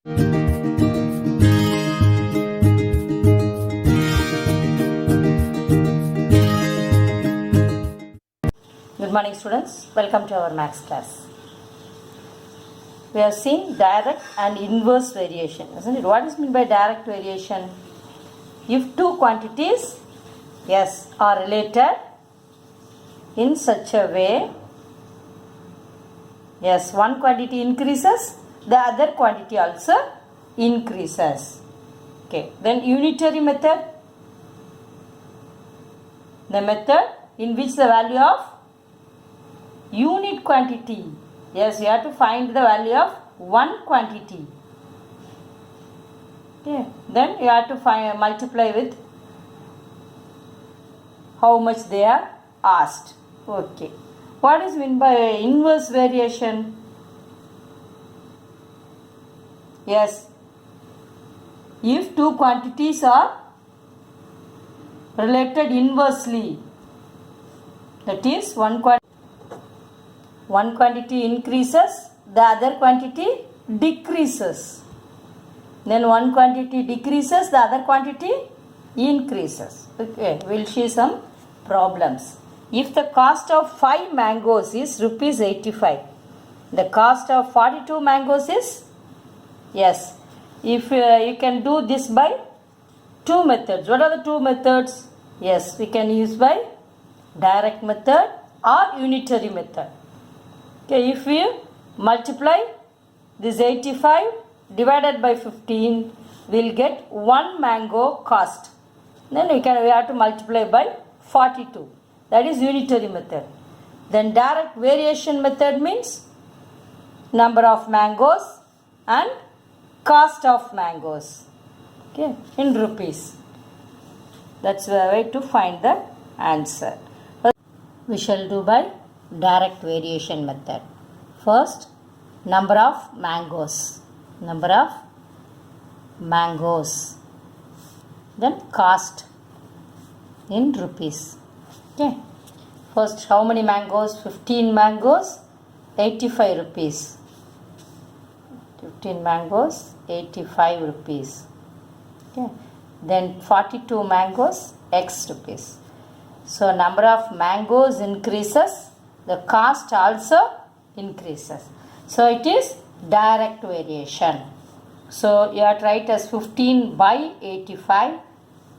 Good morning students, welcome to our maths class. We have seen direct and inverse variation, isn't it? What is meant by direct variation? If two quantities, yes, are related in such a way, yes, one quantity increases, the other quantity also increases. Okay, then unitary method, the method in which the value of unit quantity, yes, you have to find the value of one quantity. Okay, then you have to multiply with how much they are asked. Okay, what is meant by inverse variation? Yes, if two quantities are related inversely, that is one quantity increases, the other quantity decreases. Then one quantity decreases, the other quantity increases. Okay, we'll see some problems. If the cost of 5 mangoes is rupees 85, the cost of 42 mangoes is, yes, if you can do this by two methods. What are the two methods? Yes, we can use by direct method or unitary method. Okay, if we multiply this 85 divided by 15, we'll get 1 mango cost. Then we have to multiply by 42. That is unitary method. Then direct variation method means number of mangoes and cost of mangoes. Okay, in rupees. That's the way to find the answer. We shall do by direct variation method. First, number of mangoes. Number of mangoes. Then cost in rupees. Okay. First, how many mangoes? 15 mangoes, 85 rupees. 15 mangoes, 85 rupees. Okay. Then 42 mangoes, X rupees. So number of mangoes increases, the cost also increases. So it is direct variation. So you have to write as 15 by 85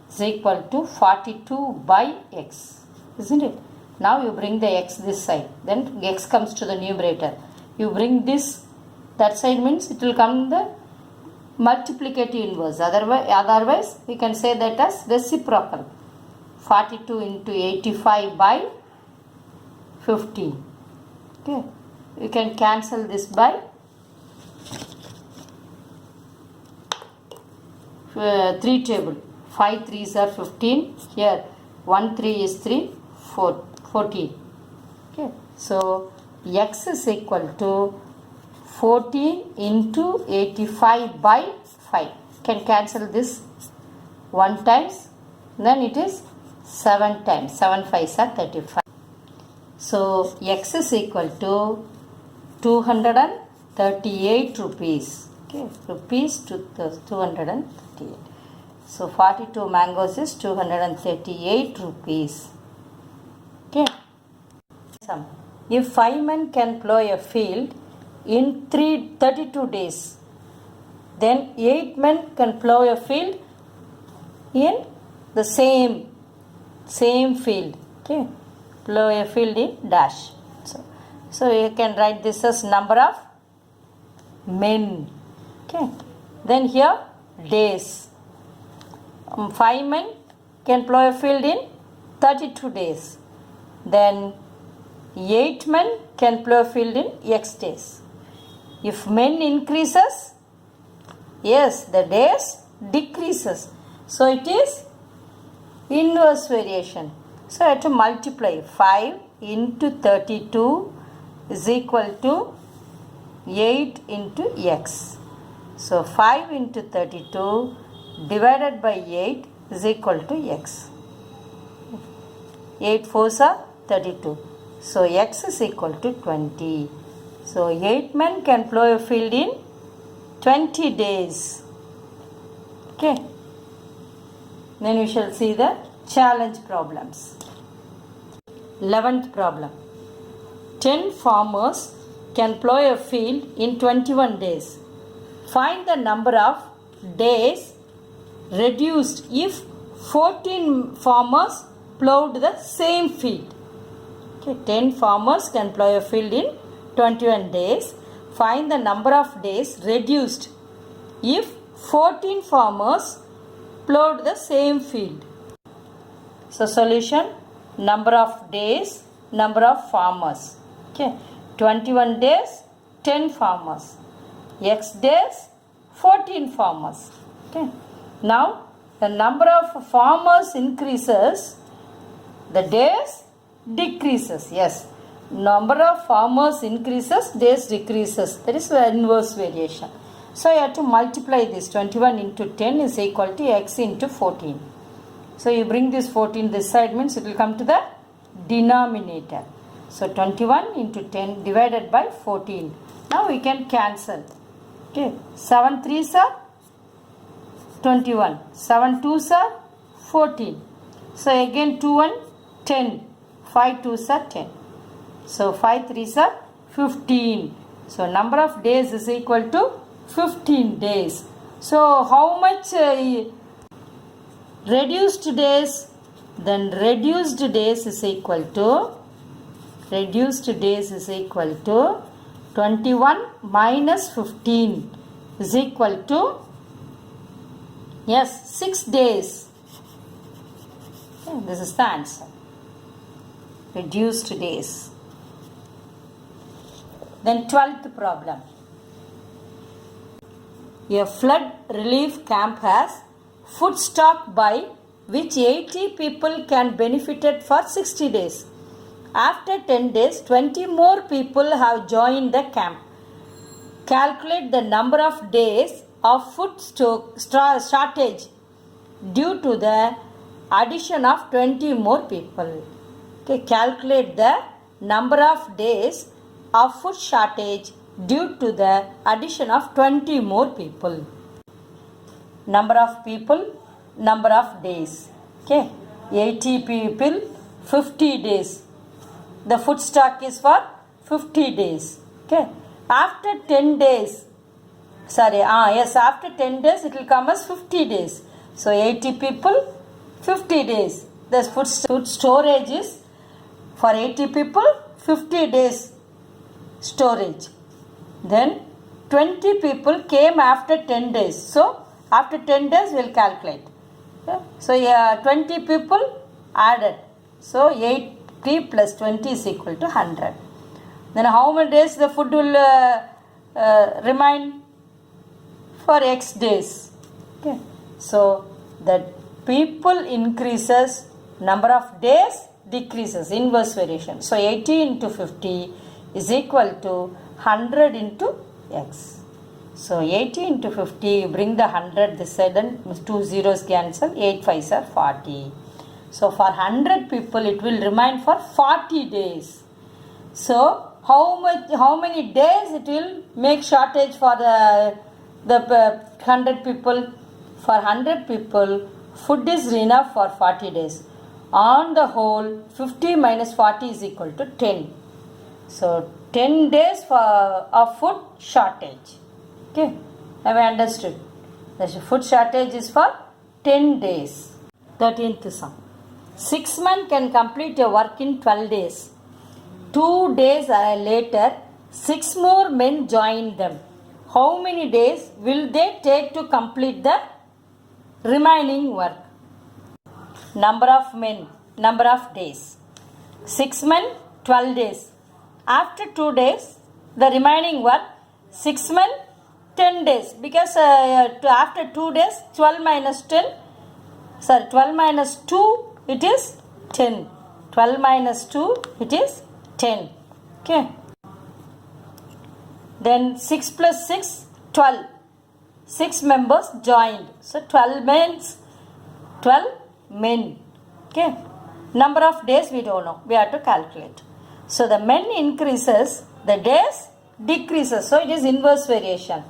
is equal to 42 by X. Isn't it? Now you bring the X this side. Then X comes to the numerator. You bring this, that side means it will come the multiplicative inverse. Otherwise we can say that as reciprocal. 42 into 85 by 15. Okay. You can cancel this by 3 table. 5 3s are 15. Here 1 3 is 3, 14. Okay. So X is equal to 14 into 85 by 5. Can cancel this 1 times. Then it is 7 times. 7 5s are 35. So X is equal to 238 rupees. Okay, rupees to 238. So 42 mangoes is 238 rupees. Okay. If 5 men can plow a field in 32 days, then 8 men can plow a field in the same field. Okay, plow a field in dash. So you can write this as number of men. Okay, then here days. 5 men can plow a field in 32 days. Then 8 men can plow a field in X days. If men increases, yes, the days decreases. So it is inverse variation. So I have to multiply 5 into 32 is equal to 8 into X. So 5 into 32 divided by 8 is equal to X. 8 4s are 32. So X is equal to 20. So 8 men can plow a field in 20 days. Okay. Then we shall see the challenge problems. 11th problem. 10 farmers can plow a field in 21 days. Find the number of days reduced if 14 farmers plowed the same field. Okay, 10 farmers can plow a field in 21 days. Find the number of days reduced if 14 farmers plowed the same field. So solution, number of days, number of farmers. Okay, 21 days, 10 farmers. X days, 14 farmers. Okay. Now the number of farmers increases, the days decreases. Yes, number of farmers increases, days decreases. That is the inverse variation. So you have to multiply this. 21 into 10 is equal to x into 14. So you bring this 14 this side, means it will come to the denominator. So 21 into 10 divided by 14. Now we can cancel. Okay, 7 3s are 21, 7 2s are 14. So again 2 1 10, 5 2s are 10. So 5 3s are 15. So number of days is equal to 15 days. So how much reduced days? Then reduced days is equal to 21 minus 15 is equal to, yes, 6 days. Okay, this is the answer. Reduced days. Then 12th problem. A flood relief camp has food stock by which 80 people can benefit for 60 days. After 10 days, 20 more people have joined the camp. Calculate the number of days of food shortage due to the addition of 20 more people. Okay, calculate the number of days of food shortage due to the addition of 20 more people. Number of people, number of days. Okay, 80 people, 50 days. The food stock is for 50 days. Okay, after 10 days, after 10 days it will come as 50 days. So 80 people, 50 days. The food storage is for 80 people, 50 days storage. Then 20 people came after 10 days. So after 10 days we will calculate. Okay. So 20 people added. So 80 plus 20 is equal to 100. Then how many days the food will remain? For X days. Okay. So the people increases, number of days decreases, inverse variation. So 80 into 50 is equal to 100 into X. So 80 into 50, you bring the 100 this side, then 2 zeros cancel, 8 5s are 40. So for 100 people it will remain for 40 days. So how many days it will make shortage for the 100 people? For 100 people, food is enough for 40 days. On the whole, 50 minus 40 is equal to 10. So 10 days of food shortage. Okay, have I understood? The food shortage is for 10 days. 13th sum. 6 men can complete a work in 12 days. 2 days later, 6 more men join them. How many days will they take to complete the remaining work? Number of men, number of days. 6 men, 12 days. After 2 days, the remaining work, 6 men, 10 days. Because after 2 days, 12 minus 2, it is 10. 12 minus 2, it is 10. Okay. Then 6 plus 6, 12. 6 members joined. So 12 men. Okay. Number of days we don't know. We have to calculate. So the men increases, the days decreases. So it is inverse variation.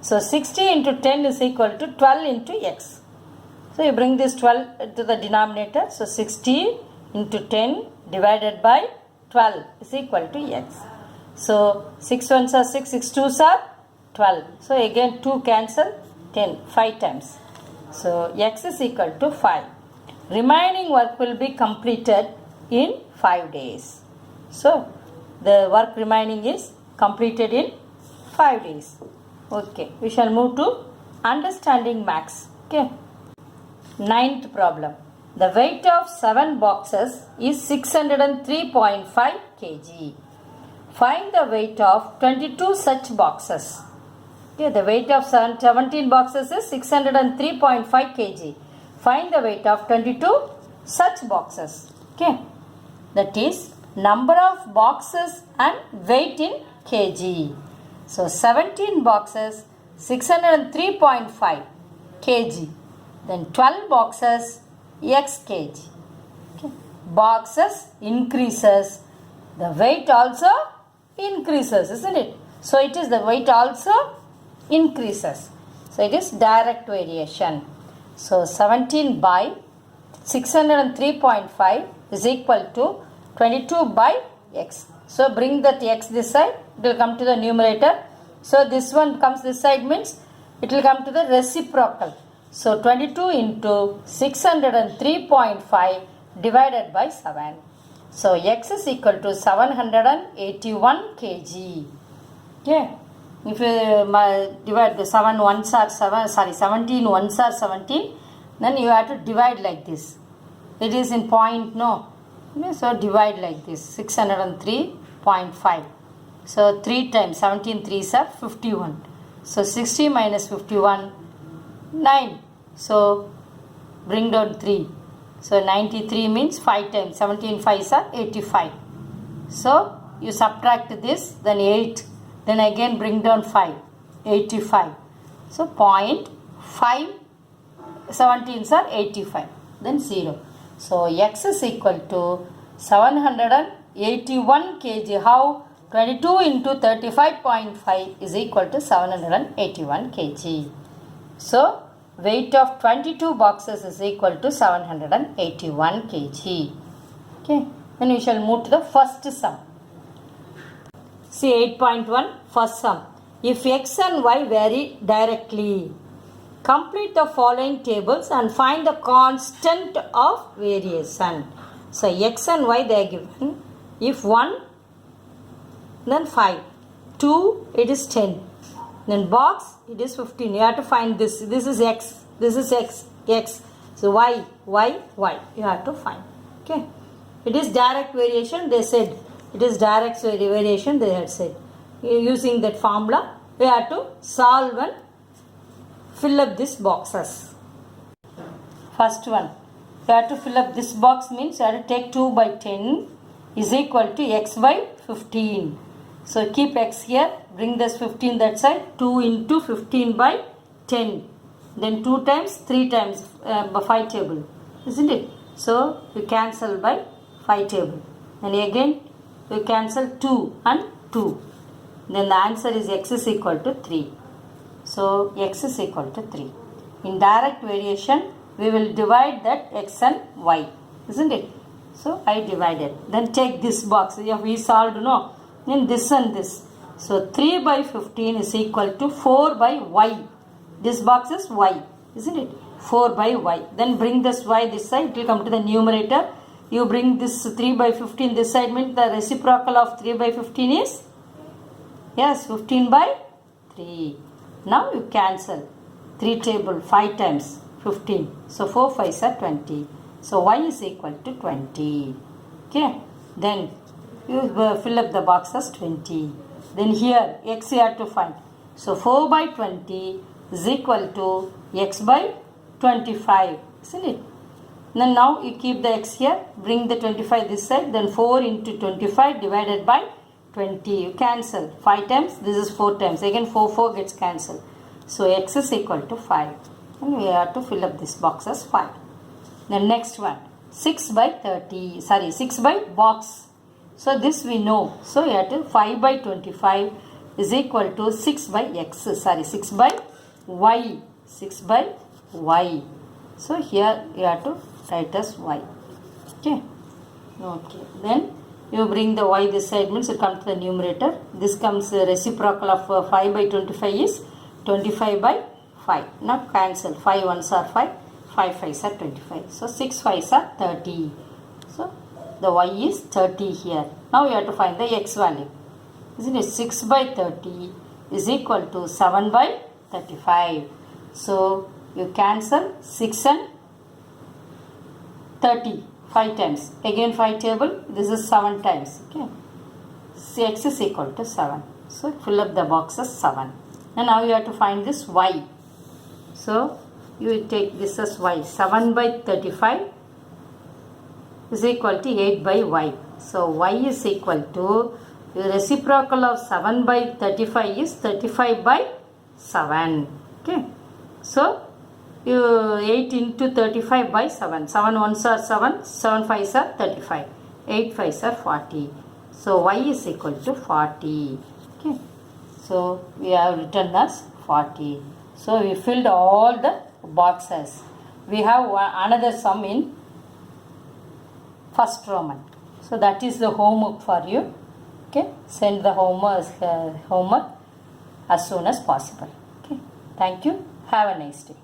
So 60 into 10 is equal to 12 into x. So you bring this 12 to the denominator. So 60 into 10 divided by 12 is equal to x. So 6 ones are 6, 6 twos are 12. So again 2 cancel, 10, 5 times. So x is equal to 5. Remaining work will be completed in 5 days. So the work remaining is completed in 5 days. Okay, we shall move to understanding max. Okay. Ninth problem. The weight of 7 boxes is 603.5 kg. Find the weight of 22 such boxes. Okay, the weight of 17 boxes is 603.5 kg. Find the weight of 22 such boxes. Okay, that is number of boxes and weight in kg. So 17 boxes 603.5 kg. Then 12 boxes x kg. Okay. Boxes increases, the weight also increases, isn't it? So it is the weight also increases. So it is direct variation. So 17 by 603.5 is equal to 22 by x. So bring that x this side, it will come to the numerator. So this one comes this side means it will come to the reciprocal. So 22 into 603.5 divided by 7. So x is equal to 781 kg. Okay. If you divide the 7 ones are 17 ones are 17, then you have to divide like this. It is in point, no. So divide like this, 603.5. So 3 times 17 3s are 51. So 60 minus 51, 9. So bring down 3. So 93 means 5 times 17 5s are 85. So you subtract this, then 8. Then again bring down 5, 85. So 0.5 17s are 85. Then 0. So x is equal to 781 kg. How? 22 into 35.5 is equal to 781 kg. So weight of 22 boxes is equal to 781 kg. Okay. Then we shall move to the first sum. See 8.1, first sum. If x and y vary directly, complete the following tables and find the constant of variation. So x and y they are given. If 1, then 5. 2, it is 10. Then box, it is 15. You have to find this. This is x. This is x. X. So y. You have to find. Okay. It is direct variation. They said it is direct variation. They had said using that formula, we have to solve and fill up these boxes. First one, you have to fill up this box means you have to take 2 by 10 is equal to x by 15. So keep x here, bring this 15 that side, 2 into 15 by 10. Then 2 times, 3 times by 5 table, isn't it? So you cancel by 5 table. And again you cancel 2 and 2. Then the answer is x is equal to 3. So x is equal to 3. In direct variation, we will divide that x and y, isn't it? So I divided. Then take this box. If we solved, no. Then this and this. So 3 by 15 is equal to 4 by y. This box is y, isn't it? 4 by y. Then bring this y this side. It will come to the numerator. You bring this 3 by 15 this side means the reciprocal of 3 by 15 is? Yes, 15 by 3. Now you cancel. 3 table 5 times 15. So 4 5s are 20. So y is equal to 20. Okay. Then you fill up the box as 20. Then here x you have to find. So 4 by 20 is equal to x by 25. Isn't it? Then now you keep the x here. Bring the 25 this side. Then 4 into 25 divided by 20. You cancel. 5 times. This is 4 times. Again 4 gets cancelled. So x is equal to 5. And we have to fill up this box as 5. Then next one. 6 by 30. Sorry, 6 by box. So this we know. So you have to 5 by 25 is equal to 6 by x, sorry, 6 by y, 6 by y. So here you have to write as y. Okay. Okay. Then you bring the y this side, means you come to the numerator. This comes reciprocal of 5 by 25 is 25 by 5. Now cancel. 5 ones are 5. 5 5s are 25. So 6 5s are 30. So the y is 30 here. Now you have to find the x value. Isn't it? 6 by 30 is equal to 7 by 35. So you cancel 6 and 30 5 times. Again 5 table. This is 7 times. Okay. So x is equal to 7. So fill up the box as 7. And now you have to find this y. So you take this as y. 7 by 35 is equal to 8 by y. So y is equal to, the reciprocal of 7 by 35 is 35 by 7. Okay. So 8 into 35 by 7. 7 ones are 7. 7 5s are 35. 8 5s are 40. So y is equal to 40. Okay. So we have written as 40. So we filled all the boxes. We have another sum in first Roman. So that is the homework for you. Okay. Send the homework as soon as possible. Okay. Thank you. Have a nice day.